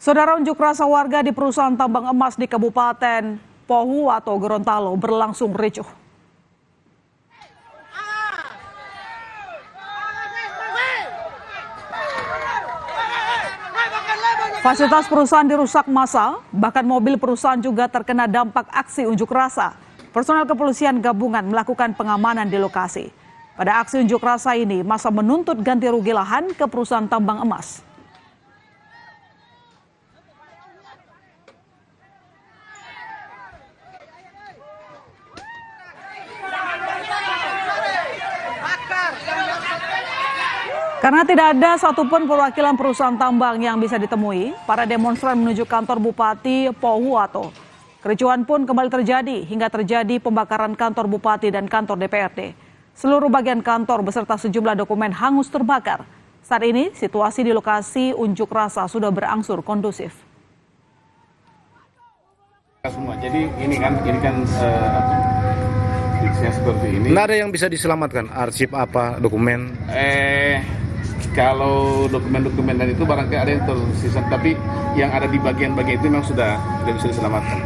Saudara, unjuk rasa warga di perusahaan tambang emas di Kabupaten Pohuwato, Gorontalo berlangsung ricuh. Fasilitas perusahaan dirusak massa, bahkan mobil perusahaan juga terkena dampak aksi unjuk rasa. Personel kepolisian gabungan melakukan pengamanan di lokasi. Pada aksi unjuk rasa ini, massa menuntut ganti rugi lahan ke perusahaan tambang emas. Karena tidak ada satupun perwakilan perusahaan tambang yang bisa ditemui, para demonstran menuju kantor Bupati Pohuwato. Kericuhan pun kembali terjadi hingga terjadi pembakaran kantor Bupati dan kantor DPRD. Seluruh bagian kantor beserta sejumlah dokumen hangus terbakar. Saat ini situasi di lokasi unjuk rasa sudah berangsur kondusif. Semua. Jadi ini kan seperti ini. Nggak ada yang bisa diselamatkan, arsip apa, dokumen? Kalau dokumen-dokumen dan itu barangkali ada yang tersisa, tapi yang ada di bagian-bagian itu memang sudah bisa diselamatkan.